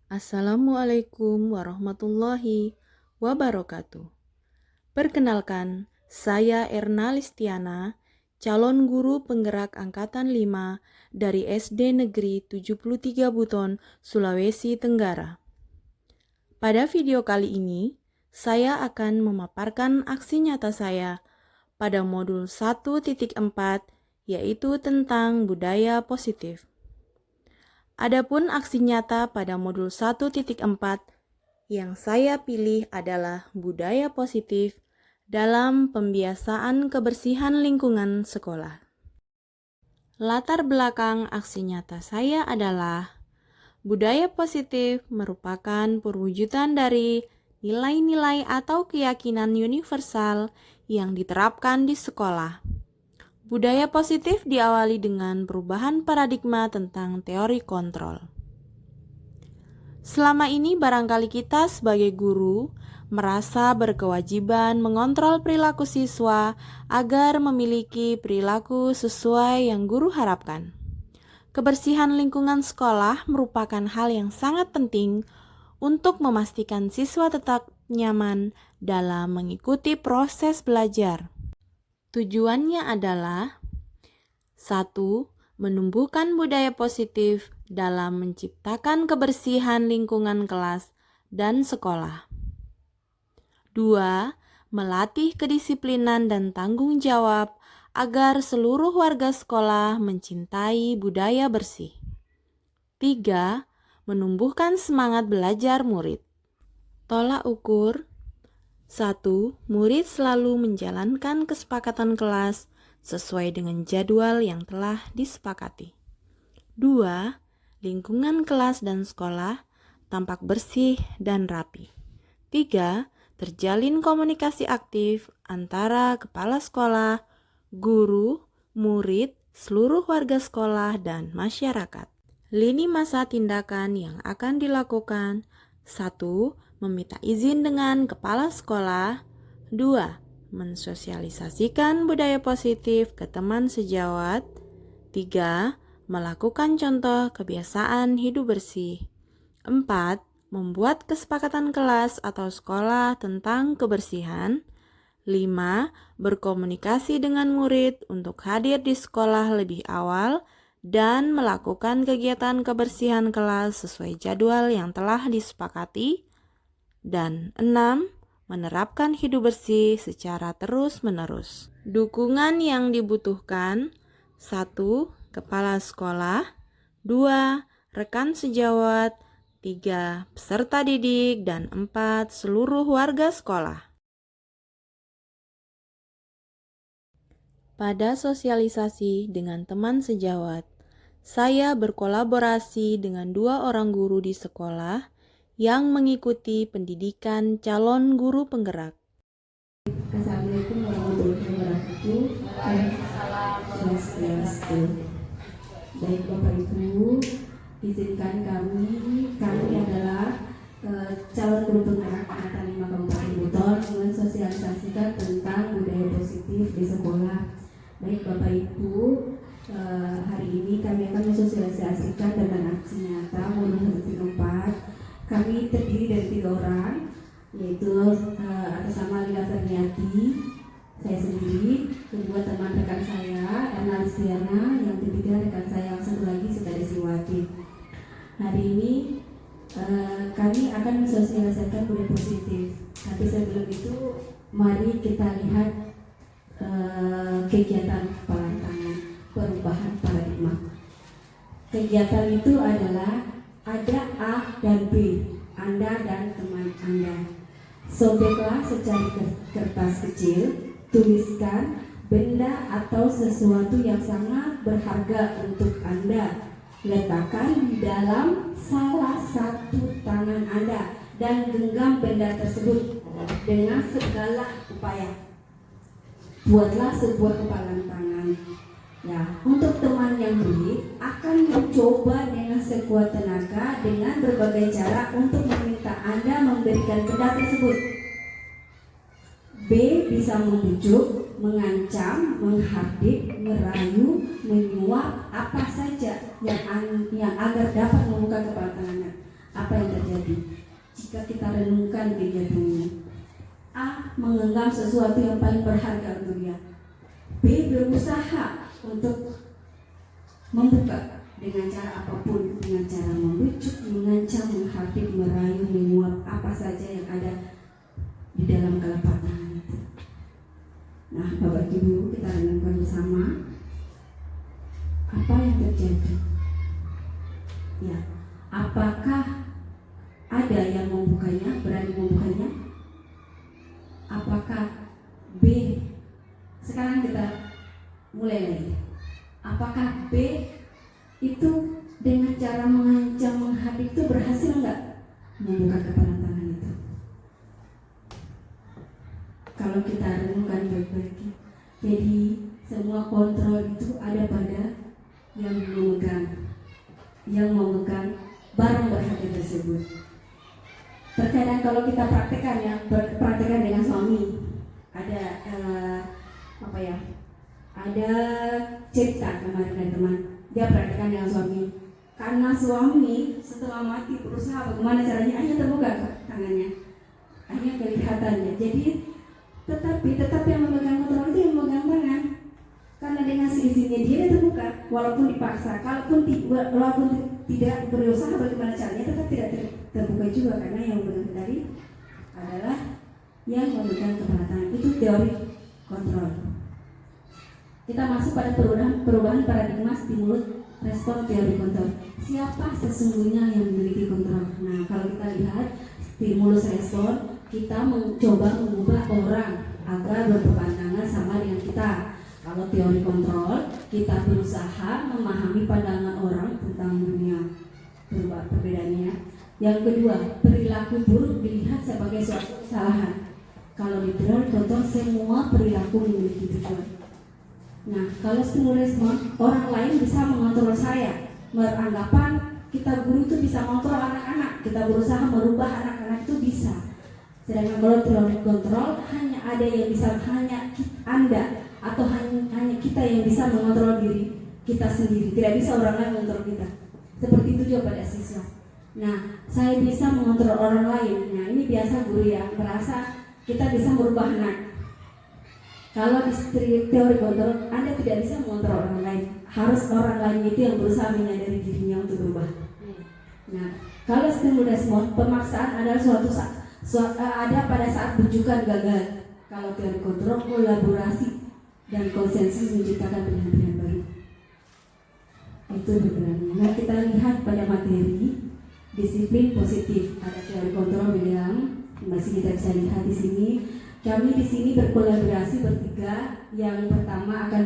Assalamualaikum warahmatullahi wabarakatuh. Perkenalkan, saya Erna Listiana, calon guru penggerak Angkatan 5 dari SD Negeri 73 Buton, Sulawesi Tenggara. Pada video kali ini, saya akan memaparkan aksi nyata saya pada modul 1.4, yaitu tentang budaya positif. Adapun aksi nyata pada modul 1.4 yang saya pilih adalah budaya positif dalam pembiasaan kebersihan lingkungan sekolah. Latar belakang aksi nyata saya adalah budaya positif merupakan perwujudan dari nilai-nilai atau keyakinan universal yang diterapkan di sekolah. Budaya positif diawali dengan perubahan paradigma tentang teori kontrol. Selama ini barangkali kita sebagai guru merasa berkewajiban mengontrol perilaku siswa agar memiliki perilaku sesuai yang guru harapkan. Kebersihan lingkungan sekolah merupakan hal yang sangat penting untuk memastikan siswa tetap nyaman dalam mengikuti proses belajar. Tujuannya adalah 1. Menumbuhkan budaya positif dalam menciptakan kebersihan lingkungan kelas dan sekolah. 2. Melatih kedisiplinan dan tanggung jawab agar seluruh warga sekolah mencintai budaya bersih. 3. Menumbuhkan semangat belajar murid. Tolak ukur 1. Murid selalu menjalankan kesepakatan kelas sesuai dengan jadwal yang telah disepakati. 2. Lingkungan kelas dan sekolah tampak bersih dan rapi. 3. Terjalin komunikasi aktif antara kepala sekolah, guru, murid, seluruh warga sekolah, dan masyarakat. Lini masa tindakan yang akan dilakukan: 1. Meminta izin dengan kepala sekolah. 2. Mensosialisasikan budaya positif ke teman sejawat. 3. Melakukan contoh kebiasaan hidup bersih. 4. Membuat kesepakatan kelas atau sekolah tentang kebersihan. 5. Berkomunikasi dengan murid untuk hadir di sekolah lebih awal dan melakukan kegiatan kebersihan kelas sesuai jadwal yang telah disepakati. Dan 6. Menerapkan hidup bersih secara terus-menerus. Dukungan yang dibutuhkan: 1. Kepala sekolah. 2. Rekan sejawat. 3. Peserta didik. Dan 4. Seluruh warga sekolah. Pada sosialisasi dengan teman sejawat, saya berkolaborasi dengan 2 orang guru di sekolah yang mengikuti pendidikan calon guru penggerak. Assalamualaikum warahmatullahi wabarakatuh. Baik Bapak Ibu, izinkan kami adalah calon guru penggerak Angkatan 5 Kabupaten Buton mensosialisasikan tentang budaya positif di sekolah. Baik Bapak Ibu, hari ini kami akan mensosialisasikan tentang aksi nyata modul 1.4. Kami terdiri dari 3 orang, yaitu atas nama Lila Ferniati, saya sendiri, kedua teman rekan saya Erna Listiana, yang ketiga rekan saya yang satu lagi Sita Desiwati. Hari ini kami akan mensosialisasikan budaya positif. Tapi sebelum itu, mari kita lihat kegiatan perantangan perubahan paradigma. Kegiatan itu adalah ada A dan B, Anda dan teman Anda. Sobeklah secari kertas kecil, tuliskan benda atau sesuatu yang sangat berharga untuk Anda. Letakkan di dalam salah satu tangan Anda dan genggam benda tersebut dengan segala upaya. Buatlah sebuah kepalan tangan. Ya, untuk teman yang B akan mencoba dengan sekuat tenaga dengan berbagai cara untuk meminta Anda memberikan benda tersebut. B bisa membujuk, mengancam, menghardik, merayu, menyuap, apa saja yang agar dapat membuka kepala tangannya. apa yang terjadi jika kita renungkan kegiatan ini? A. Menggenggam sesuatu yang paling berharga untuk dia. B. Berusaha untuk membuka dengan cara apapun, dengan cara membujuk, mengancam, menghardik, merayu, menguap, apa saja yang ada di dalam kelopak tangan itu. Nah, Bapak Ibu, kita renungkan bersama apa yang terjadi. Ya, apakah ada yang membukanya, berani membukanya? Apakah B? Sekarang kita mulai lagi. Apakah B itu dengan cara mengancam, menghardik itu berhasil enggak membuka kepalan tangan itu? Kalau kita renungkan baik-baik, jadi semua kontrol itu ada pada yang memegang barang berharga tersebut. Terkadang kalau kita praktekkan dengan suami, ada ada cerita kemarin dari teman, dia praktekkan dengan suami. Karena suami setelah mati berusaha bagaimana caranya, akhirnya terbuka tangannya, akhirnya kelihatannya. Jadi tetapi yang memegang kontrol itu yang memegang tangan. Karena dengan seizinnya dia terbuka, walaupun dipaksa, walaupun tidak berusaha bagaimana caranya, tetap tidak terbuka juga, karena yang memegang kendali adalah yang memegang kepala tangan. Itu teori kontrol. Kita masuk pada perubahan paradigma stimulus respon teori kontrol. Siapa sesungguhnya yang memiliki kontrol? Nah, kalau kita lihat stimulus respon, kita mencoba mengubah orang agar berpandangan sama dengan kita. Kalau teori kontrol, kita berusaha memahami pandangan orang tentang dunia. Perbedaannya. Yang kedua, perilaku buruk dilihat sebagai suatu kesalahan. Kalau di teori kontrol, semua perilaku memiliki tujuan. Nah, kalau stimulus orang lain bisa mengontrol saya, beranggapan kita guru itu bisa mengontrol anak-anak, kita berusaha merubah anak-anak itu bisa. Sedangkan kalau teori kontrol, hanya ada yang bisa, hanya Anda atau hanya kita yang bisa mengontrol diri kita sendiri, tidak bisa orang lain mengontrol kita. Seperti itu juga pada siswa. Nah, saya bisa mengontrol orang lain. Nah, ini biasa guru yang merasa kita bisa merubah anak. Kalau di teori kontrol, Anda tidak bisa mengontrol orang lain. Harus orang lain itu yang berusaha menyadari dirinya untuk berubah. Nah, kalau stimulus pemaksaan adalah ada pada saat bujukan gagal. Kalau teori kontrol, kolaborasi dan konsensus menciptakan pilihan-pilihan baru. Itu berbedanya. Nah, kita lihat pada materi disiplin positif. Ada teori kontrol bilang, masih kita bisa lihat di sini. Kami di sini berkolaborasi bertiga. Yang pertama akan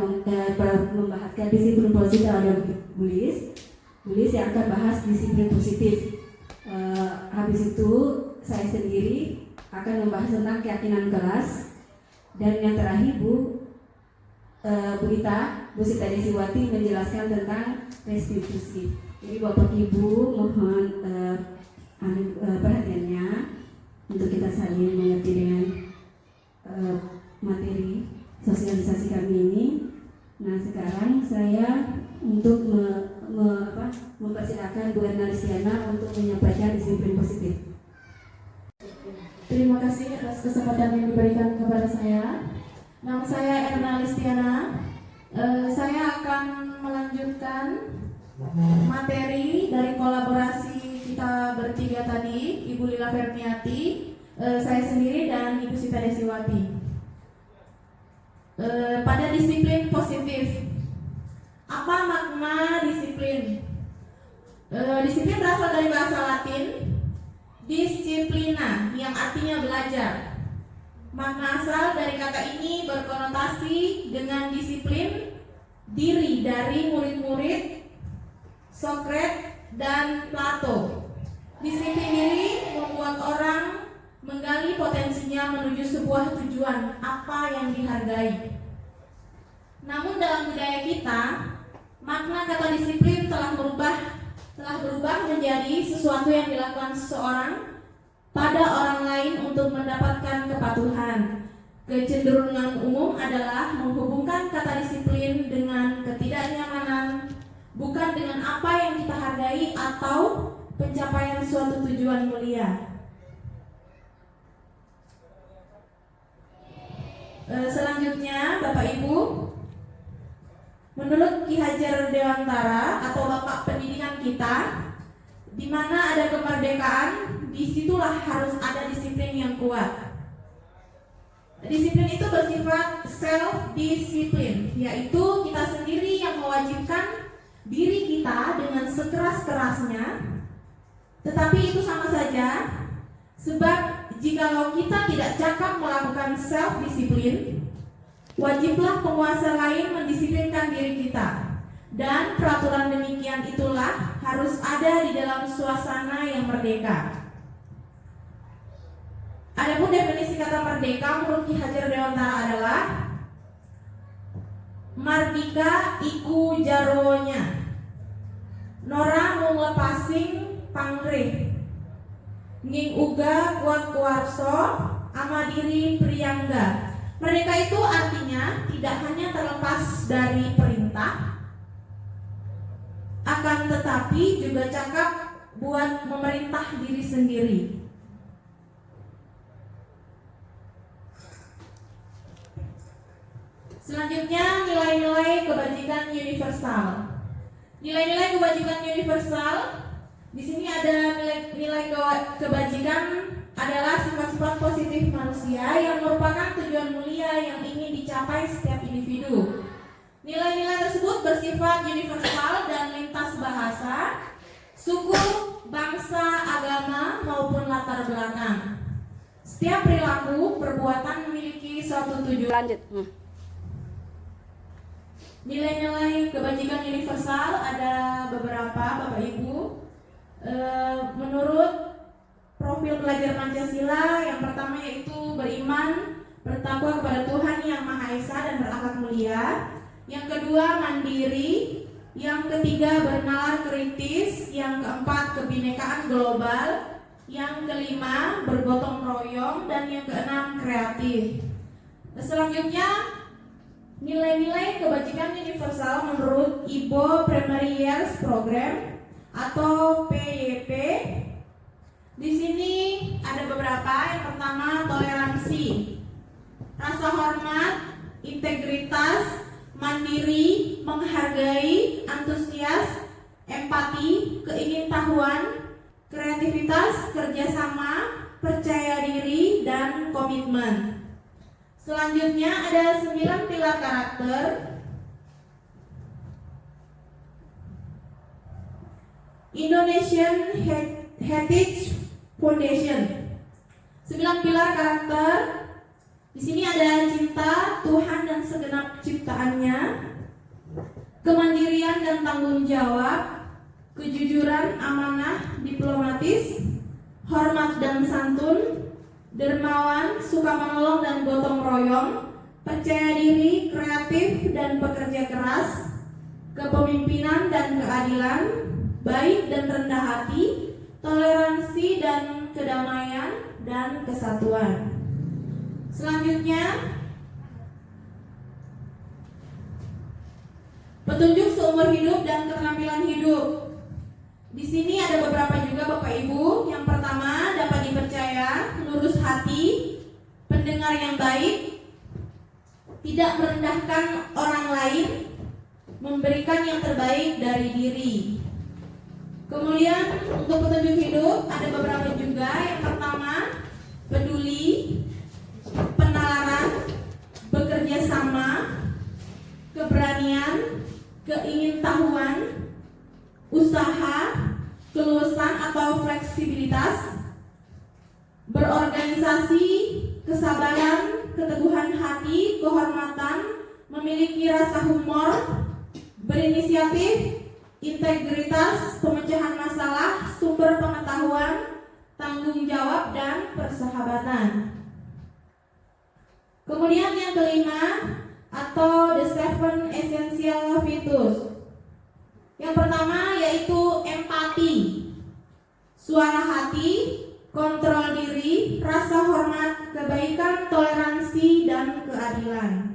membahaskan disiplin positif, ada Bulis yang akan bahas disiplin positif. Habis itu saya sendiri akan membahas tentang keyakinan kelas, dan yang terakhir Bu Sita Desiwati menjelaskan tentang restitusi. Jadi Bapak Ibu mohon perhatiannya untuk kita saling mengerti dengan materi sosialisasi kami ini. Nah, sekarang saya untuk mempersilakan Bu Erna Listiana untuk menyampaikan disiplin positif. Terima kasih atas kesempatan yang diberikan kepada saya. Nama saya Erna Listiana. Saya akan melanjutkan materi dari kolaborasi kita bertiga tadi, Ibu Lila Fermiati, saya sendiri dan Ibu Sita Desiwati. Pada disiplin positif, apa makna disiplin? Disiplin berasal dari bahasa Latin disciplina, yang artinya belajar. Makna asal dari kata ini berkonotasi dengan disiplin diri dari murid-murid Socrates dan Plato. Disiplin diri membuat orang menggali potensinya menuju sebuah tujuan apa yang dihargai. Namun dalam budaya kita, makna kata disiplin telah berubah menjadi sesuatu yang dilakukan seseorang pada orang lain untuk mendapatkan kepatuhan. Kecenderungan umum adalah menghubungkan kata disiplin dengan ketidaknyamanan, bukan dengan apa yang kita hargai atau pencapaian suatu tujuan mulia. Selanjutnya, Bapak Ibu, menurut Ki Hajar Dewantara atau Bapak Pendidikan kita, di mana ada kemerdekaan, disitulah harus ada disiplin yang kuat. Disiplin itu bersifat self-disiplin, yaitu kita sendiri yang mewajibkan diri kita dengan sekeras-kerasnya. Tetapi itu sama saja, sebab jikalau kita tidak cakap melakukan self-disiplin, wajiblah penguasa lain mendisiplinkan diri kita. Dan peraturan demikian itulah harus ada di dalam suasana yang merdeka. Adapun definisi kata merdeka menurut Ki Hajar Dewantara adalah mardika iku jarwonya, nora munglepasing pangrih, nging uga kuat kuarso amadiri priyangga. Merdeka itu artinya tidak hanya terlepas dari perintah, akan tetapi juga cakap buat memerintah diri sendiri. Selanjutnya, nilai-nilai kebajikan universal. Nilai-nilai kebajikan universal, di sini ada nilai kebajikan adalah sifat-sifat positif manusia yang merupakan tujuan mulia yang ingin dicapai setiap individu. Nilai-nilai tersebut bersifat universal dan lintas bahasa, suku, bangsa, agama, maupun latar belakang. Setiap perilaku, perbuatan memiliki suatu tujuan. Lanjut. Nilai-nilai kebajikan universal ada beberapa, Bapak Ibu. Menurut profil pelajar Pancasila, yang pertama yaitu beriman, bertakwa kepada Tuhan Yang Maha Esa dan berakhlak mulia. Yang kedua, mandiri. Yang ketiga, bernalar kritis. Yang keempat, kebinekaan global. Yang kelima, bergotong royong. Dan yang keenam, kreatif. Selanjutnya, nilai-nilai kebajikan universal menurut IBO Primary Years Program atau PYP. Di sini ada beberapa. Yang pertama, toleransi, rasa hormat, integritas, mandiri, menghargai, antusias, empati, keingintahuan, kreativitas, kerjasama, percaya diri, dan komitmen. Selanjutnya ada 9 pilar karakter. Indonesian Heritage Foundation. 9 pilar karakter. Di sini ada cinta Tuhan dan segenap ciptaannya, kemandirian dan tanggung jawab, kejujuran, amanah, diplomatis, hormat dan santun, dermawan, suka menolong dan gotong royong, percaya diri, kreatif dan pekerja keras, kepemimpinan dan keadilan, baik dan rendah hati, toleransi dan kedamaian, dan kesatuan. Selanjutnya, petunjuk seumur hidup dan keterampilan hidup. Di sini ada beberapa juga, Bapak Ibu. Yang pertama, dapat dipercaya, lurus hati, pendengar yang baik, tidak merendahkan orang lain, memberikan yang terbaik dari diri. Kemudian untuk petunjuk hidup ada beberapa juga. Yang pertama, peduli, penalaran, bekerja sama, keberanian, keingintahuan, usaha, keluasan atau fleksibilitas, berorganisasi, kesabaran, keteguhan hati, kehormatan, memiliki rasa humor, berinisiatif, integritas, pemecahan masalah, sumber pengetahuan, tanggung jawab, dan persahabatan. Kemudian yang kelima atau the 7 essential virtues. Yang pertama yaitu empati, suara hati, kontrol diri, rasa hormat, kebaikan, toleransi, dan keadilan.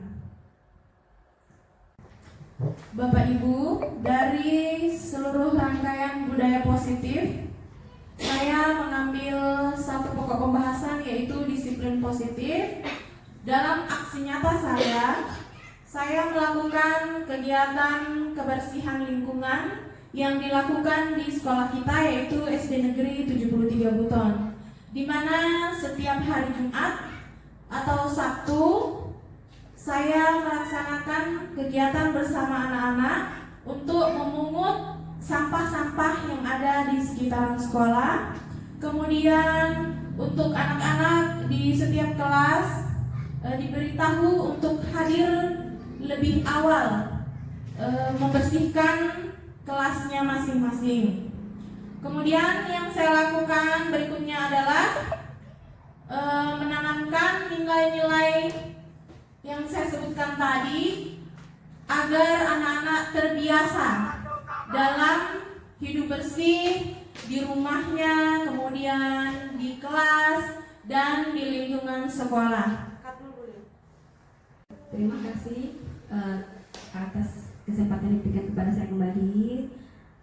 Bapak Ibu, dari seluruh rangkaian budaya positif saya mengambil satu pokok pembahasan yaitu disiplin positif. Dalam aksi nyata saya melakukan kegiatan kebersihan lingkungan yang dilakukan di sekolah kita yaitu SD Negeri 73 Buton, di mana setiap hari Jumat atau Sabtu saya melaksanakan kegiatan bersama anak-anak untuk memungut sampah-sampah yang ada di sekitaran sekolah. Kemudian untuk anak-anak di setiap kelas diberitahu untuk hadir lebih awal membersihkan kelasnya masing-masing. Kemudian yang saya lakukan berikutnya adalah menanamkan nilai-nilai yang saya sebutkan tadi agar anak-anak terbiasa dalam hidup bersih di rumahnya, kemudian di kelas dan di lingkungan sekolah. Terima kasih atas kesempatan yang diberikan kepada saya kembali.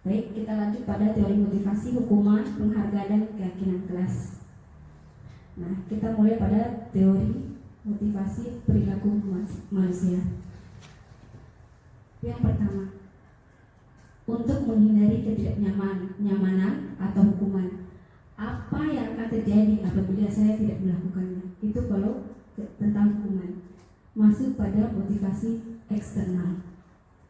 Baik, kita lanjut pada teori motivasi, hukuman, penghargaan, dan keyakinan kelas. Nah, kita mulai pada teori motivasi perilaku manusia. Yang pertama, untuk menghindari ketidaknyamanan atau hukuman. Apa yang akan terjadi apabila saya tidak melakukannya? Itu kalau tentang hukuman. Masuk pada motivasi eksternal.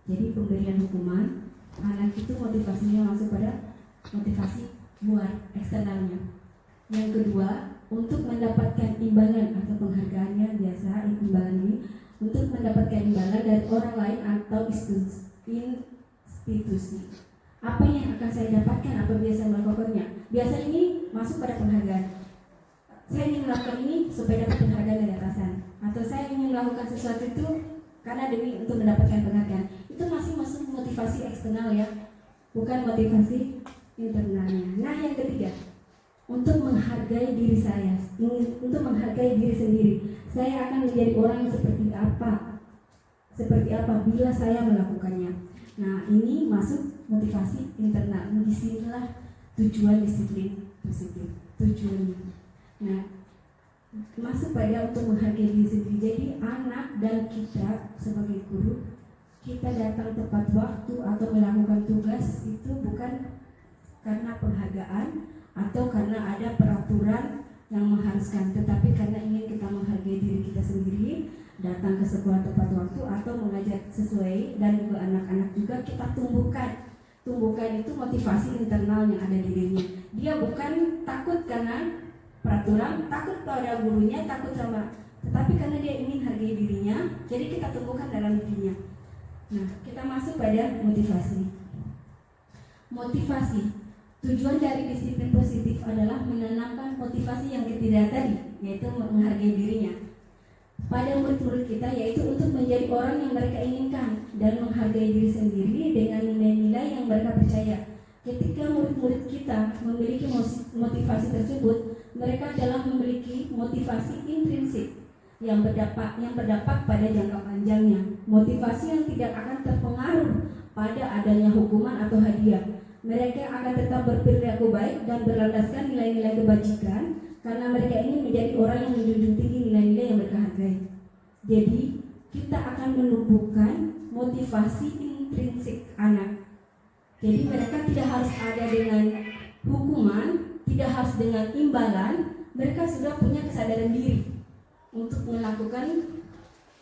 Jadi pemberian hukuman, anak itu motivasinya masuk pada motivasi luar eksternalnya. Yang kedua, untuk mendapatkan imbalan atau penghargaannya, biasa imbalan ini untuk mendapatkan imbalan dari orang lain atau institusi. Apa yang akan saya dapatkan apabila saya melakukannya? Biasa ini masuk pada penghargaan. Saya ingin melakukan ini supaya dapat penghargaan dari atasan, atau saya ingin melakukan sesuatu itu karena demi untuk mendapatkan penghargaan. Itu masih masuk motivasi eksternal ya, bukan motivasi internalnya. Nah, yang ketiga, untuk menghargai diri saya, untuk menghargai diri sendiri. Saya akan menjadi orang yang seperti apa bila saya melakukannya. Nah, ini masuk motivasi internal. Disinilah tujuan disiplin positif, tujuannya. Nah, masuk pada untuk menghargai diri sendiri. Jadi anak dan kita sebagai guru, kita datang tepat waktu atau melakukan tugas itu bukan karena penghargaan atau karena ada peraturan yang mengharuskan, tetapi karena ingin kita menghargai diri kita sendiri, datang ke sekolah tepat waktu atau mengajar sesuai, dan juga anak-anak juga kita tumbuhkan itu motivasi internal yang ada di dirinya. Dia bukan takut karena peraturan, takut pada gurunya, takut sama, tetapi karena dia ingin hargai dirinya, jadi kita tumbuhkan dalam dirinya. Nah, kita masuk pada motivasi. Tujuan dari disiplin positif adalah menanamkan motivasi yang ketiga tadi, yaitu menghargai dirinya pada murid-murid kita, yaitu untuk menjadi orang yang mereka inginkan dan menghargai diri sendiri dengan nilai-nilai yang mereka percaya. Ketika murid-murid kita memiliki motivasi tersebut, mereka adalah memiliki motivasi intrinsik yang berdampak pada jangka panjangnya. Motivasi yang tidak akan terpengaruh pada adanya hukuman atau hadiah. Mereka akan tetap berperilaku baik dan berlandaskan nilai-nilai kebajikan karena mereka ingin menjadi orang yang menjunjung tinggi nilai-nilai yang mereka hargai. Jadi, kita akan menumbuhkan motivasi intrinsik anak. Jadi mereka tidak harus ada dengan hukuman, tidak harus dengan imbalan. Mereka sudah punya kesadaran diri untuk melakukan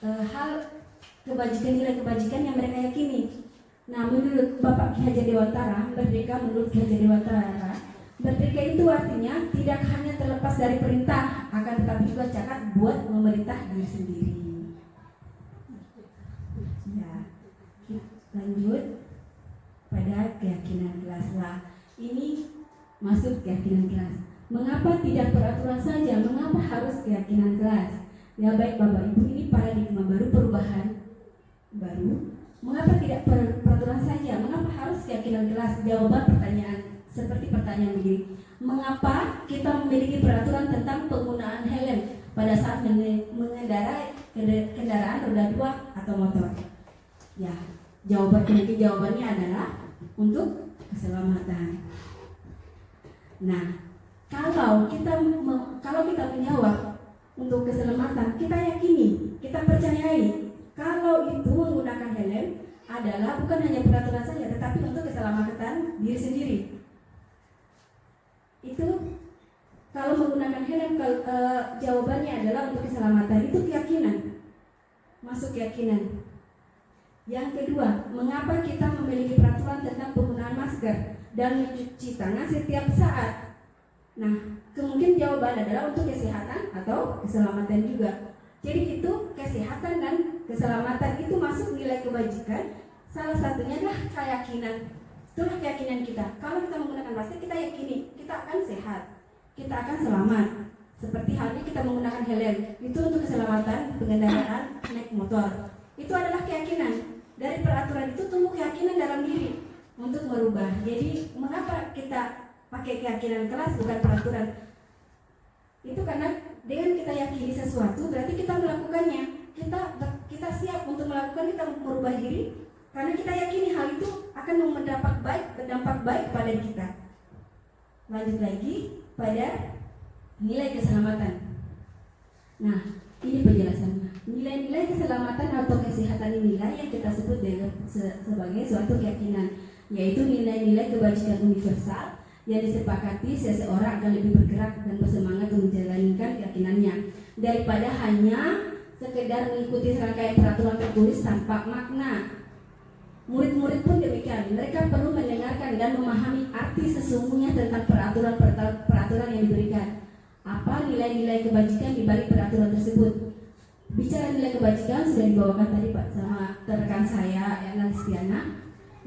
hal kebajikan, nilai kebajikan yang mereka yakini. Nah, menurut Bapak Ki Hajar Dewantara, menurut Ki Hajar Dewantara, merdeka itu artinya tidak hanya terlepas dari perintah, akan tetapi juga cakap buat memerintah diri sendiri. Ya, lanjut pada keyakinan kelas. Lah, ini masuk keyakinan kelas. Mengapa tidak peraturan saja? Mengapa harus keyakinan kelas? Ya baik Bapak Ibu, ini paradigma baru, perubahan baru. Mengapa tidak peraturan saja? Mengapa harus keyakinan kelas? Jawaban pertanyaan seperti pertanyaan begini. Mengapa kita memiliki peraturan tentang penggunaan helm pada saat mengendarai kendaraan roda 2 atau motor? Ya, jawabannya adalah untuk keselamatan. Nah, kalau kita menjawab untuk keselamatan, kita yakini, kita percayai kalau itu menggunakan helm adalah bukan hanya peraturan saja, tetapi untuk keselamatan diri sendiri. Itu kalau menggunakan helm, jawabannya adalah untuk keselamatan. Itu keyakinan, masuk keyakinan. Yang kedua, mengapa kita memiliki peraturan tentang penggunaan masker dan mencuci tangan setiap saat? Nah, kemungkinan jawaban adalah untuk kesehatan atau keselamatan juga. Jadi itu kesehatan dan keselamatan itu masuk nilai kebajikan. Salah satunya adalah keyakinan. Itulah keyakinan kita. Kalau kita menggunakan masker, kita yakini kita akan sehat, kita akan selamat. Seperti halnya kita menggunakan helm, itu untuk keselamatan pengendaraan naik motor. Itu adalah keyakinan. Dari peraturan itu tumbuh keyakinan dalam diri untuk merubah. Jadi mengapa kita pakai keyakinan kelas bukan peraturan? Itu karena dengan kita yakini sesuatu berarti kita melakukannya. Kita siap untuk melakukan, kita merubah diri karena kita yakini hal itu akan berdampak baik pada kita. Lanjut lagi pada nilai keselamatan. Nah, ini penjelasannya. Nilai-nilai keselamatan atau kesehatan inilah yang kita sebut sebagai suatu keyakinan, yaitu nilai-nilai kebajikan universal yang disepakati seseorang akan lebih bergerak dan bersemangat untuk menjalankan keyakinannya daripada hanya sekedar mengikuti serangkaian peraturan tertulis tanpa makna. Murid-murid pun demikian, mereka perlu mendengarkan dan memahami arti sesungguhnya tentang peraturan yang diberikan. Apa nilai-nilai kebajikan di balik peraturan tersebut? Bicara nilai kebajikan sudah dibawakan tadi Pak sama rekan saya Listiana.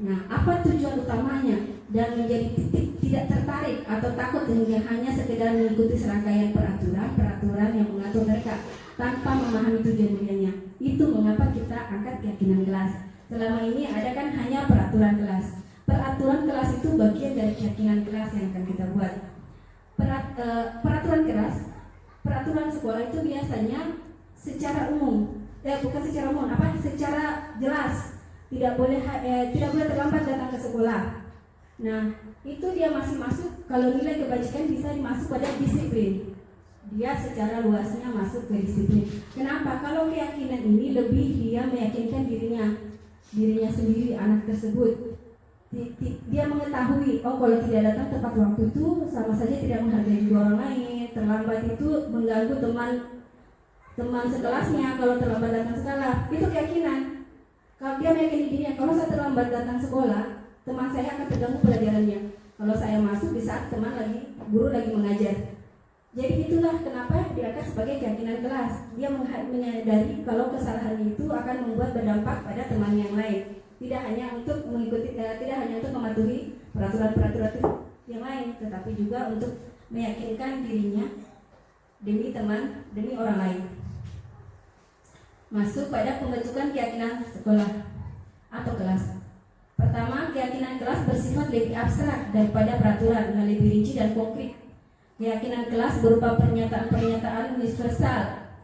Nah, apa tujuan utamanya dan menjadi titik tidak tertarik atau takut hanya sekedar mengikuti serangkaian peraturan yang mengatur mereka tanpa memahami tujuan mulianya. Itu mengapa kita angkat keyakinan kelas. Selama ini ada kan hanya peraturan kelas. Peraturan kelas itu bagian dari keyakinan kelas yang akan kita buat. Peraturan sekolah itu biasanya secara umum, secara jelas tidak boleh terlambat datang ke sekolah. Nah, itu dia masih masuk, kalau nilai kebajikan bisa dimasuk pada disiplin. Dia secara luasnya masuk ke disiplin. Kenapa? Kalau keyakinan ini lebih dia meyakinkan dirinya sendiri, anak tersebut. Dia mengetahui, kalau tidak datang tepat waktu itu sama saja tidak menghargai juga orang lain. Terlambat itu mengganggu teman sekelasnya kalau terlambat datang sekolah. Itu keyakinan. Kalau dia meyakini dirinya, kalau saya terlambat datang sekolah, teman saya akan terganggu pelajarannya. Kalau saya masuk di saat guru lagi mengajar. Jadi itulah kenapa diangkat sebagai keyakinan kelas. Dia menyadari kalau kesalahan itu akan membuat berdampak pada teman yang lain. Tidak hanya untuk mematuhi peraturan-peraturan yang lain, tetapi juga untuk meyakinkan dirinya demi orang lain. Masuk pada pembentukan keyakinan sekolah atau kelas. Pertama, keyakinan kelas bersifat lebih abstrak daripada peraturan, lebih rinci dan konkret. Keyakinan kelas berupa pernyataan-pernyataan universal.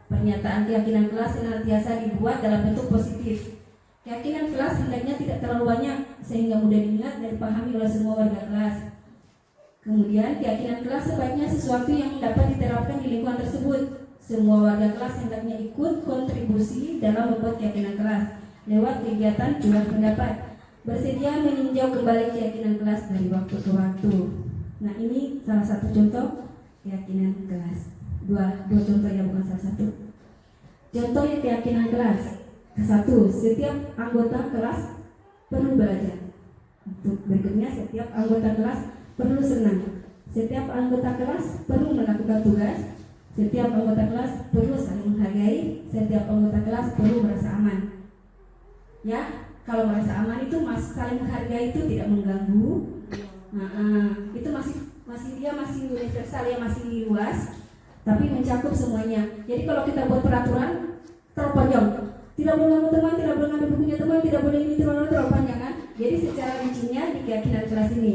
Pernyataan keyakinan kelas senantiasa dibuat dalam bentuk positif. Keyakinan kelas hendaknya tidak terlalu banyak sehingga mudah diingat dan dipahami oleh semua warga kelas. Kemudian, keyakinan kelas sebaiknya sesuatu yang dapat diterapkan di lingkungan tersebut. Semua warga kelas hendaknya ikut kontribusi dalam membuat keyakinan kelas lewat kegiatan curah pendapat. Bersedia meninjau kembali keyakinan kelas dari waktu ke waktu. Nah, ini salah satu contoh keyakinan kelas. Dua contoh ya, bukan salah satu. Contoh keyakinan kelas. Satu, setiap anggota kelas perlu belajar. Untuk berikutnya, setiap anggota kelas perlu senang. Setiap anggota kelas perlu melakukan tugas. Setiap anggota kelas perlu saling menghargai. Setiap anggota kelas perlu merasa aman. Ya, kalau merasa aman itu saling menghargai itu tidak mengganggu. Itu masih universal ya, masih luas, tapi mencakup semuanya. Jadi kalau kita buat peraturan terlalu panjang, tidak boleh ngambil teman, tidak boleh ngambil bukunya teman, tidak boleh ini, terlalu panjang kan? Jadi secara rincinya di keyakinan kelas ini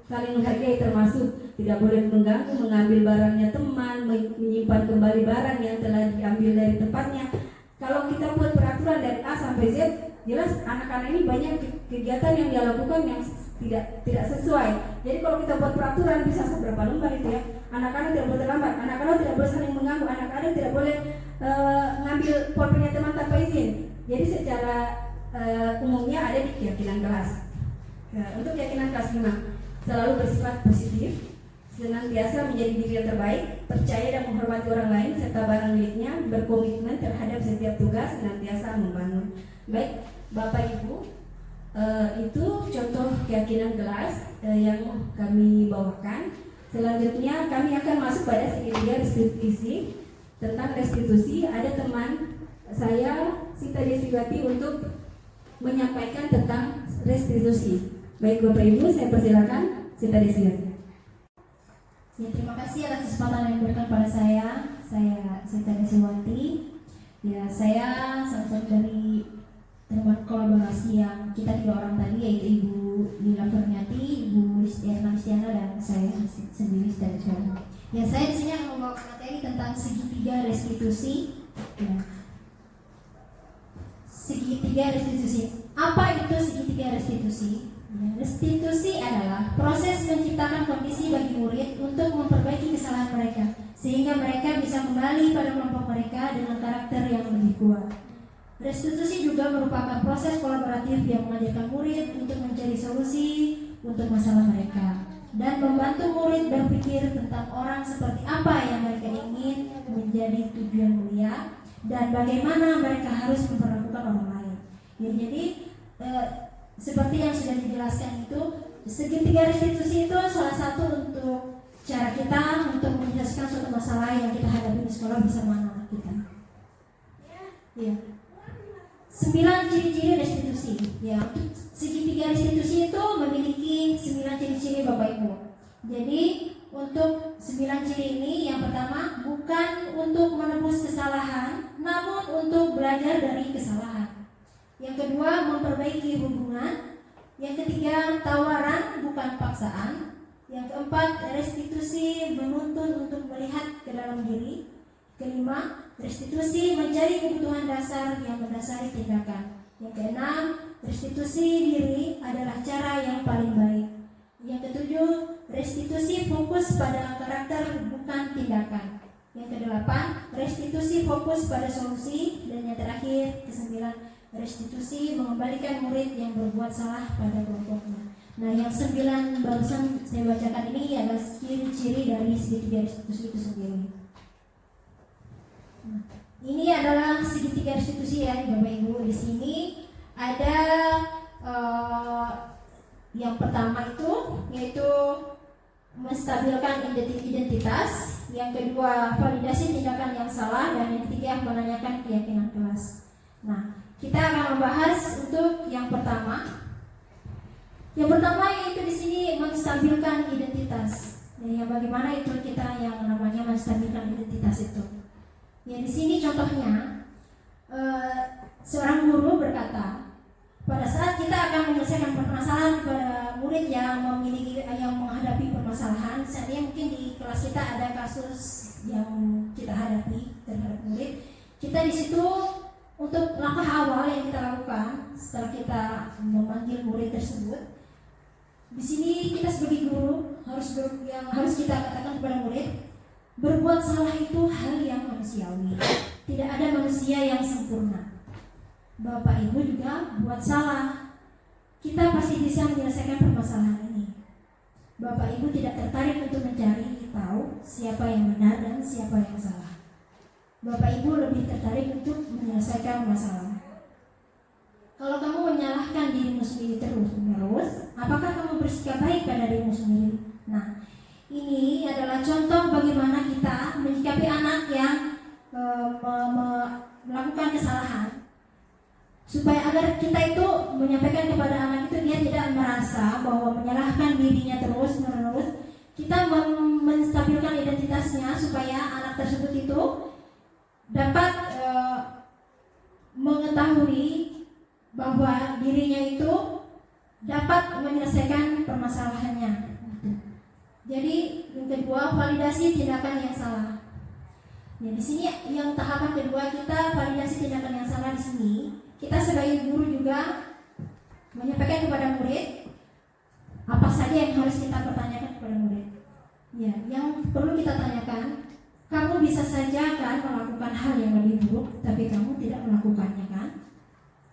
saling menghargai termasuk tidak boleh mengganggu, mengambil barangnya teman, menyimpan kembali barang yang telah diambil dari tempatnya. Kalau kita buat peraturan dari A sampai Z, jelas anak-anak ini banyak kegiatan yang dia lakukan yang tidak sesuai. Jadi kalau kita buat peraturan bisa berapa lembar itu ya. Anak-anak tidak boleh terlambat, anak-anak tidak boleh saling mengganggu, anak-anak tidak boleh ngambil pulpennya teman tanpa izin. Jadi secara umumnya ada di keyakinan kelas. Untuk keyakinan kelas 5, selalu bersifat positif, senantiasa menjadi diri yang terbaik, percaya dan menghormati orang lain serta barang miliknya, berkomitmen terhadap setiap tugas, senantiasa membangun. Baik, Bapak Ibu, itu contoh keyakinan kelas yang kami bawakan. Selanjutnya kami akan masuk pada segitiga restitusi. Tentang restitusi, ada teman saya Sita Desiwati untuk menyampaikan tentang restitusi. Baik Bapak Ibu, saya persilakan Sita Desiwati. Ya, terima kasih atas kesempatan yang diberikan pada saya. Saya Sita Desiwati. Ya, saya salah satu dari teman kolaborasi yang kita 3 orang tadi, yaitu Ibu Lila Ferniati, Ibu Listiana dan saya sendiri Sita Desiwati. Ya, saya di sini akan membawakan materi tentang segitiga restitusi. Ya. Segitiga restitusi. Apa itu segitiga restitusi? Ya, restitusi adalah proses menciptakan kondisi bagi murid untuk memperbaiki kesalahan mereka, sehingga mereka bisa kembali pada kelompok mereka dengan karakter yang lebih kuat. Restitusi juga merupakan proses kolaboratif yang mengajarkan murid untuk mencari solusi untuk masalah mereka dan membantu murid berpikir tentang orang seperti apa yang mereka ingin menjadi tujuan mulia dan bagaimana mereka harus memperlakukan orang lain. Ya, jadi seperti yang sudah dijelaskan itu, segitiga restitusi itu salah satu untuk cara kita untuk menyelesaikan suatu masalah yang kita hadapi di sekolah bersama anak kita. Ya. 9 ciri-ciri restitusi. Ya, segitiga restitusi itu memiliki 9 ciri-ciri Bapak Ibu. Jadi untuk 9 ciri ini, yang pertama bukan untuk menebus kesalahan, namun untuk belajar dari kesalahan. Yang kedua, memperbaiki hubungan. Yang ketiga, tawaran bukan paksaan. Yang keempat, restitusi menuntun untuk melihat ke dalam diri. Kelima, restitusi mencari kebutuhan dasar yang mendasari tindakan. Yang keenam, restitusi diri adalah cara yang paling baik. Yang ketujuh, restitusi fokus pada karakter bukan tindakan. Yang kedelapan, restitusi fokus pada solusi. Dan yang terakhir, kesembilan, restitusi mengembalikan murid yang berbuat salah pada kelompoknya. Nah, yang 9 barusan saya bacakan ini adalah ciri-ciri dari segitiga restitusi itu sendiri. Nah, ini adalah segitiga restitusi ya Bapak Ibu. Di sini ada yang pertama itu yaitu menstabilkan identitas, yang kedua validasi tindakan yang salah, dan yang ketiga menanyakan keyakinan kelas. Nah, kita akan membahas untuk yang pertama. Yang pertama yaitu di sini menstabilkan identitas. Ya, bagaimana itu kita yang namanya menstabilkan identitas itu? Ya, di sini contohnya seorang guru berkata, pada saat kita akan menyelesaikan permasalahan kepada murid yang menghadapi permasalahan, misalnya mungkin di kelas kita ada kasus yang kita hadapi terhadap murid, kita di situ untuk langkah awal yang kita lakukan setelah kita memanggil murid tersebut, di sini kita sebagai guru harus kita katakan kepada murid, berbuat salah itu hal yang manusiawi. Tidak ada manusia yang sempurna. Bapak Ibu juga buat salah. Kita pasti bisa menyelesaikan permasalahan ini. Bapak Ibu tidak tertarik untuk mencari tahu siapa yang benar dan siapa yang salah. Bapak Ibu lebih tertarik untuk menyelesaikan masalah. Kalau kamu menyalahkan dirimu sendiri terus-menerus, apakah kamu bersikap baik pada dirimu sendiri? Nah, ini adalah contoh bagaimana kita menyikapi anak yang melakukan kesalahan, supaya agar kita itu menyampaikan kepada anak itu dia tidak merasa bahwa menyalahkan dirinya terus-menerus. Kita menstabilkan identitasnya supaya anak tersebut itu dapat mengetahui bahwa dirinya itu dapat menyelesaikan permasalahannya. Jadi yang kedua, validasi tindakan yang salah. Ya, di sini yang tahapan kedua kita validasi tindakan yang salah. Di sini kita sebagai guru juga menyampaikan kepada murid Apa saja yang harus kita pertanyakan kepada murid? Ya, yang perlu kita tanyakan, kamu bisa saja kan melakukan hal yang lebih buruk, tapi kamu tidak melakukannya kan?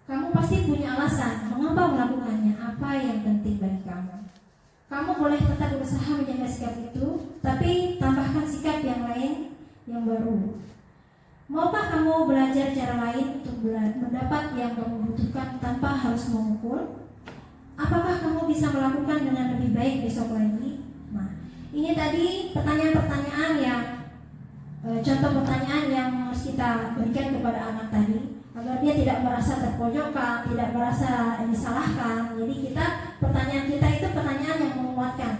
Kamu pasti punya alasan mengapa melakukannya, apa yang penting bagi kamu. Kamu boleh tetap berusaha menjaga sikap itu, tapi tambahkan sikap yang lain yang baru. Maukah kamu belajar cara lain untuk mendapat yang kamu butuhkan tanpa harus memukul? Apakah kamu bisa melakukan dengan lebih baik besok lagi? Nah, ini tadi pertanyaan-pertanyaan yang contoh pertanyaan yang harus kita berikan kepada anak tadi, agar dia tidak merasa terpojokkan, tidak merasa disalahkan. Jadi pertanyaan kita itu pertanyaan yang menguatkan.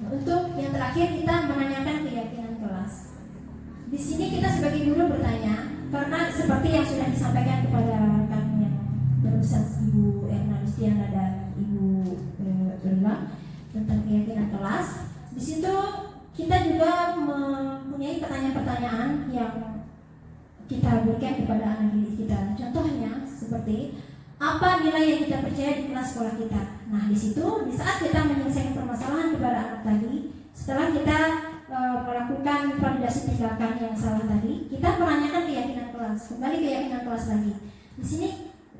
Untuk yang terakhir, kita menanyakan keyakinan kelas. Di sini kita sebagai guru bertanya, karena seperti yang sudah disampaikan kepada rekan yang berusaha Ibu Erna Listiana dan Ibu Lila tentang keyakinan kelas. Di situ kita juga mempunyai pertanyaan-pertanyaan yang kita berikan kepada anak didik kita. Contohnya seperti apa nilai yang kita percaya di kelas sekolah kita. Nah, di situ di saat kita menyelesaikan permasalahan kepada anak tadi, setelah kita melakukan validasi tindakan yang salah tadi, kita menanyakan keyakinan kelas, kembali keyakinan kelas lagi. Di sini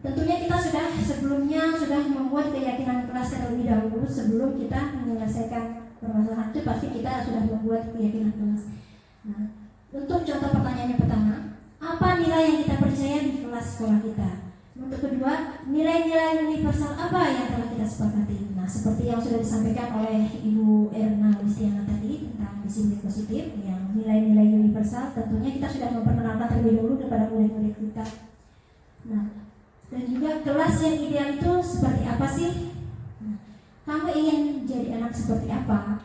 tentunya kita sebelumnya sudah membuat keyakinan kelas terlebih dahulu sebelum kita menyelesaikan permasalahan itu, pasti kita sudah membuat keyakinan kelas. Nah, untuk contoh pertanyaan yang pertama, apa nilai yang kita percaya di kelas sekolah kita? Untuk kedua, nilai-nilai universal apa yang telah kita sepakati? Nah, seperti yang sudah disampaikan oleh Ibu Erna Listiana tadi tentang disiplin positif, yang nilai-nilai universal, tentunya kita sudah memperkenalkan terlebih dahulu kepada murid-murid kita. Nah, dan juga kelas yang ideal itu seperti apa sih? Nah, kamu ingin jadi anak seperti apa?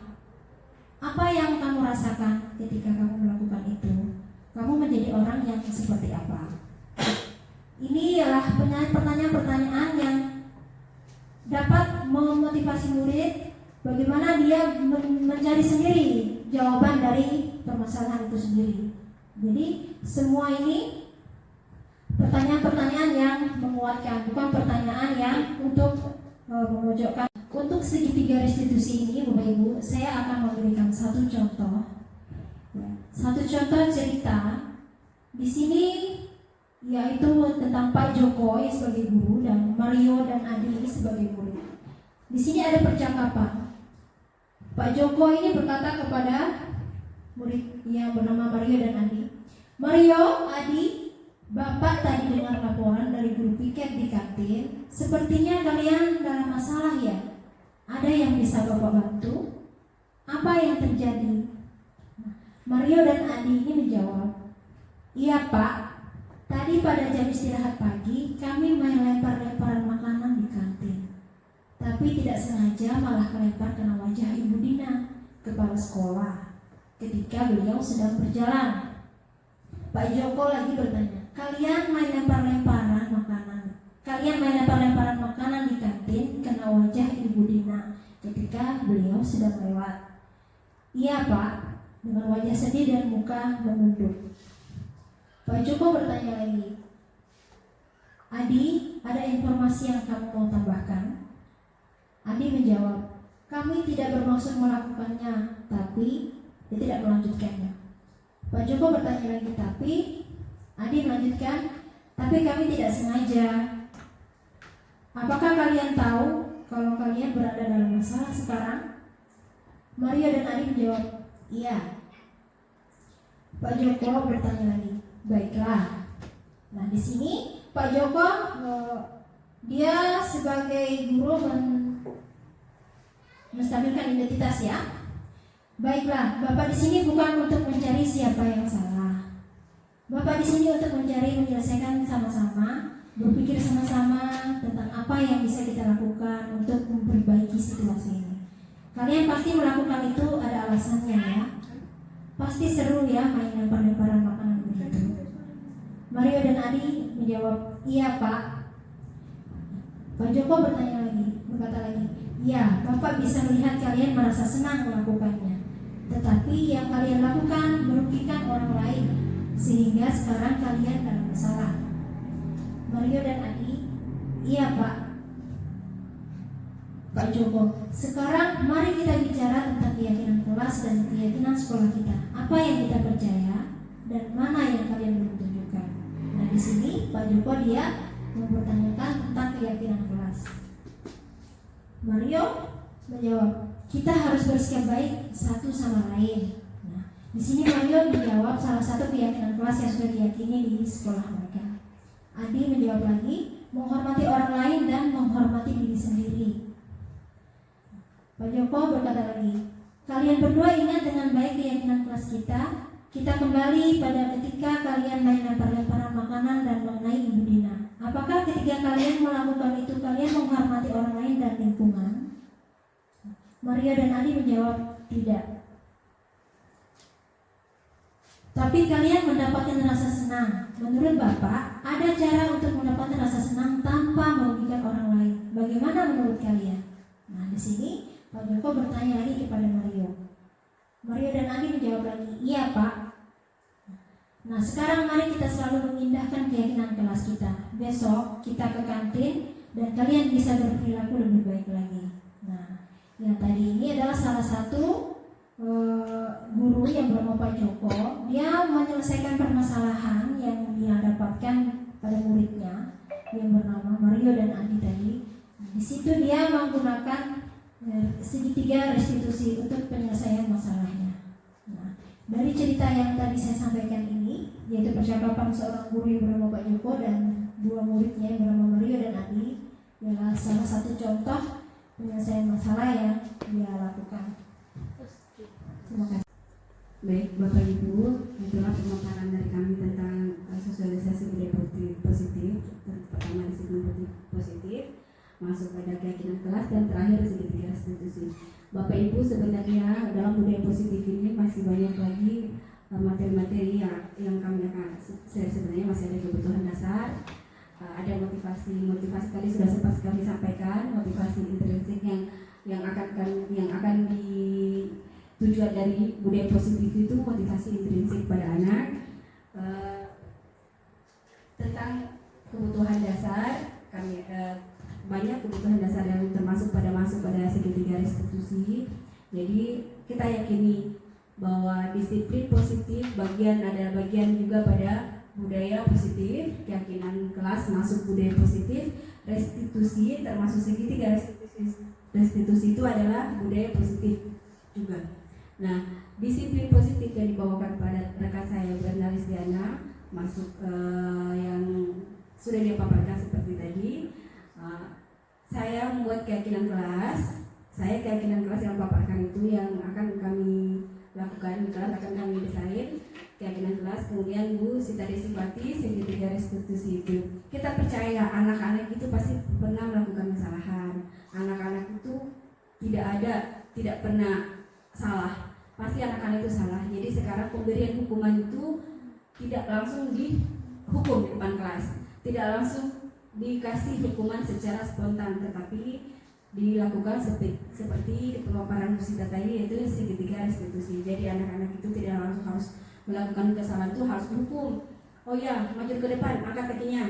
Apa yang kamu rasakan ketika kamu melakukan itu? Kamu menjadi orang yang seperti apa? Ini adalah pertanyaan-pertanyaan yang dapat memotivasi murid bagaimana dia mencari sendiri jawaban dari permasalahan itu sendiri. Jadi semua ini pertanyaan-pertanyaan yang menguatkan, bukan pertanyaan yang untuk memojokkan. Untuk segitiga restitusi ini, Bapak Ibu, saya akan memberikan satu contoh. Satu contoh cerita di sini, yaitu tentang Pak Joko sebagai guru dan Mario dan Adi sebagai murid. Di sini ada percakapan. Pak Joko ini berkata kepada murid yang bernama Mario dan Adi, Mario, Adi, Bapak tadi dengar laporan dari guru piket di kantin. Sepertinya kalian dalam masalah ya? Ada yang bisa Bapak bantu? Apa yang terjadi? Mario dan Adi ini menjawab, iya Pak, tadi pada jam istirahat pagi kami main lempar-lemparan makanan di kantin. Tapi tidak sengaja malah kelempar kena wajah Ibu Dina, kepala sekolah, ketika beliau sedang berjalan. Pak Joko lagi bertanya, kalian main lempar-lemparan makanan di kantin kena wajah Ibu Dina ketika beliau sedang lewat. Iya Pak, dengan wajah sedih dan muka menunduk. Pak Joko bertanya lagi, Adi, ada informasi yang kamu mau tambahkan? Adi menjawab, kami tidak bermaksud melakukannya, tapi dia tidak melanjutkannya. Pak Joko bertanya lagi, tapi Adi melanjutkan, tapi kami tidak sengaja. Apakah kalian tahu kalau kalian berada dalam masalah sekarang? Mario dan Adi menjawab, iya. Pak Joko bertanya lagi, baiklah. Nah, di sini Pak Joko dia sebagai guru menstabilkan identitas ya. Baiklah, Bapak di sini bukan untuk mencari siapa yang salah. Bapak di sini untuk menyelesaikan sama-sama, berpikir sama-sama tentang apa yang bisa kita lakukan untuk memperbaiki situasi ini. Kalian pasti melakukan itu ada alasannya ya. Pasti seru ya main lempar-lemparan makanan begitu. Mario dan Adi menjawab, iya Pak. Pak Joko berkata lagi, ya Bapak bisa melihat kalian merasa senang melakukannya. Tetapi yang kalian lakukan merugikan orang lain, sehingga sekarang kalian dalam masalah. Mario dan Adi, iya Pak. Bapak Joko. Sekarang mari kita bicara tentang keyakinan kelas dan keyakinan sekolah kita. Apa yang kita percaya dan mana yang kalian belum tunjukkan. Nah, di sini Pak Joko dia mempertanyakan tentang keyakinan kelas. Mario menjawab, kita harus bersikap baik satu sama lain. Nah, di sini Mario menjawab salah satu keyakinan kelas yang sudah diyakini di sekolah mereka. Adi menjawab lagi, menghormati orang lain dan menghormati diri sendiri. Pak Joko berkata lagi, kalian berdua ingat dengan baik keyakinan kelas kita. Kita kembali pada ketika kalian main lempar-lemparan makanan dan mengenai Ibu Dina. Apakah ketika kalian melakukan itu kalian menghormati orang lain dan lingkungan? Mario dan Adi menjawab, tidak. Tapi kalian mendapatkan rasa senang. Menurut Bapak, ada cara untuk mendapatkan rasa senang tanpa merugikan orang lain. Bagaimana menurut kalian? Nah, di sini Pak Joko bertanya lagi kepada Mario. Mario dan Adi menjawab lagi, iya Pak. Nah, sekarang mari kita selalu mengindahkan keyakinan kelas kita. Besok kita ke kantin dan kalian bisa berperilaku lebih baik lagi. Nah, yang tadi ini adalah salah satu guru yang bernama Pak Joko. Dia menyelesaikan permasalahan yang dia dapatkan pada muridnya yang bernama Mario dan Adi tadi. Di situ dia menggunakan segitiga restitusi untuk penyelesaian masalahnya. Nah, dari cerita yang tadi saya sampaikan ini, yaitu percakapan seorang guru yang bernama Pak Joko dan dua muridnya yang bernama Mario dan Adi, adalah salah satu contoh penyelesaian masalah yang dia lakukan. Terima kasih. Baik, Bapak Ibu, itulah pemaparan dari kami tentang sosialisasi budaya positif. Pertama disiplin positif, masuk pada keyakinan kelas, dan terakhir segitiga restitusi. Bapak Ibu, sebenarnya dalam budaya positif ini masih banyak lagi materi-materi yang kami akan sebenarnya masih ada kebutuhan dasar, ada motivasi tadi sudah sempat kami sampaikan, motivasi intrinsik yang akan tujuan dari budaya positif itu motivasi intrinsik pada anak, tentang kebutuhan dasar kami banyak kebutuhan dasar yang masuk pada segitiga restitusi. Jadi kita yakini bahwa disiplin positif adalah bagian juga pada budaya positif, keyakinan kelas masuk budaya positif, restitusi termasuk segitiga restitusi itu adalah budaya positif juga. Nah, disiplin positif yang dibawakan pada rekan saya Bernalis Diana masuk yang sudah dia paparkan seperti tadi. Saya membuat keyakinan kelas. Keyakinan kelas yang paparkan itu yang akan kami lakukan di kelas, akan kami desain keyakinan kelas. Kemudian Bu Sita Desipati segitiga restitusi itu. Kita percaya anak-anak itu pasti pernah melakukan kesalahan. Anak-anak itu tidak pernah salah. Pasti anak-anak itu salah. Jadi sekarang pemberian hukuman itu tidak langsung dihukum di depan kelas, tidak langsung dikasih hukuman secara spontan, tetapi dilakukan seperti pemaparan Musita tadi, yaitu segitiga restitusi. Jadi anak-anak itu tidak langsung harus melakukan kesalahan itu harus dihukum. Oh ya, maju ke depan, angkat kakinya,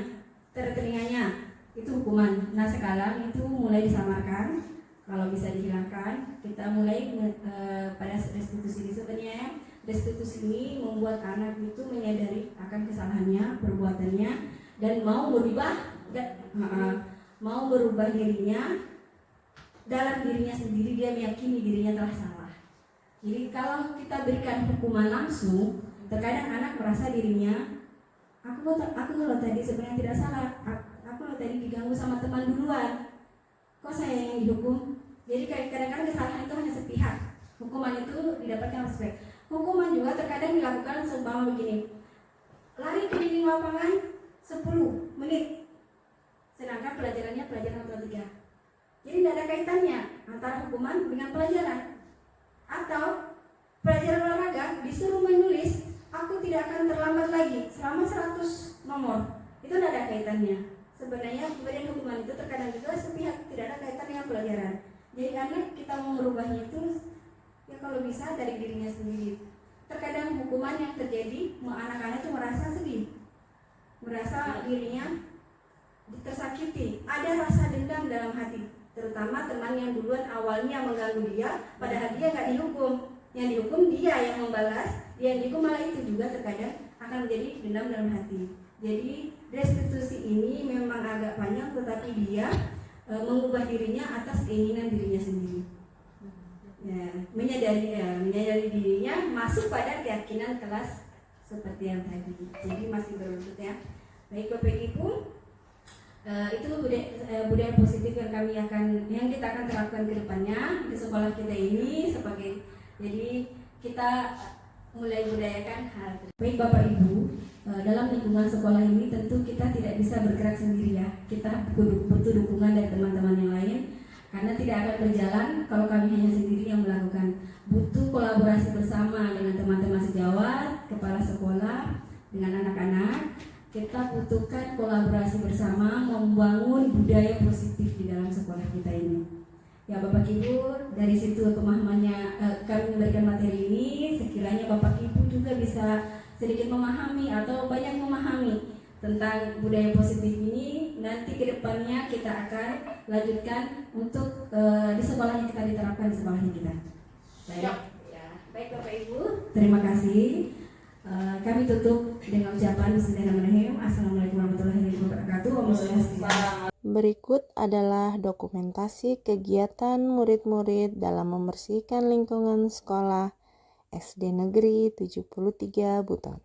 telinganya, itu hukuman. Nah sekarang itu mulai disamarkan. Kalau bisa dihilangkan, kita mulai pada restitusi ini. Sebenarnya restitusi ini membuat anak itu menyadari akan kesalahannya, perbuatannya, dan mau berubah dirinya. Dalam dirinya sendiri dia meyakini dirinya telah salah. Jadi kalau kita berikan hukuman langsung, terkadang anak merasa dirinya, aku loh tadi sebenarnya tidak salah, aku loh tadi diganggu sama teman duluan, kok saya yang dihukum? Jadi kadang-kadang kesalahan itu hanya sepihak. Hukuman itu didapatkan sepihak. Hukuman juga terkadang dilakukan seumpama begini, lari ke dinding lapangan 10 menit, sedangkan pelajarannya pelajaran matematika. Jadi tidak ada kaitannya antara hukuman dengan pelajaran. Atau pelajaran olahraga disuruh menulis, aku tidak akan terlambat lagi selama 100 nomor. Itu tidak ada kaitannya. Sebenarnya pemberian hukuman itu terkadang juga sepihak, tidak ada kaitan dengan pelajaran. Jadi anak kita mau merubahnya itu ya kalau bisa dari dirinya sendiri. Terkadang hukuman yang terjadi, anak-anak itu merasa sedih, merasa dirinya tersakiti, ada rasa dendam dalam hati. terutama teman yang duluan awalnya mengganggu dia, padahal dia nggak dihukum. Yang dihukum dia yang membalas, dia yang dihukum malah itu juga terkadang akan menjadi dendam dalam hati. Jadi restitusi ini memang agak panjang, tetapi dia mengubah dirinya atas keinginan dirinya sendiri. Ya, menyadari dirinya masuk pada keyakinan kelas seperti yang tadi. Jadi masih berurut ya. Baik Bapak Ibu, itu budaya positif yang kita akan terapkan ke depannya di sekolah kita ini jadi kita mulai budayakan hal tersebut. Baik Bapak Ibu, dalam lingkungan sekolah ini tentu kita tidak bisa bergerak sendiri ya. Kita butuh dukungan dari teman-teman yang lain karena tidak akan berjalan kalau kami hanya sendiri yang melakukan. Butuh kolaborasi bersama dengan teman-teman sejawat, kepala sekolah, dengan anak-anak. Kita butuhkan kolaborasi bersama membangun budaya positif di dalam sekolah kita ini. Ya Bapak Ibu, dari situ pemahamannya kami memberikan materi ini, sekiranya Bapak Ibu juga bisa sedikit memahami atau banyak memahami tentang budaya positif ini. Nanti ke depannya kita akan lanjutkan untuk di sekolahnya kita diterapkan di sekolahnya kita. Baik Bapak Ibu, terima kasih. Kami tutup dengan ucapan Bismillahirrahmanirrahim. Assalamualaikum warahmatullahi wabarakatuh. Om Swastiastu. Berikut adalah dokumentasi kegiatan murid-murid dalam membersihkan lingkungan sekolah SD Negeri 73 Buton.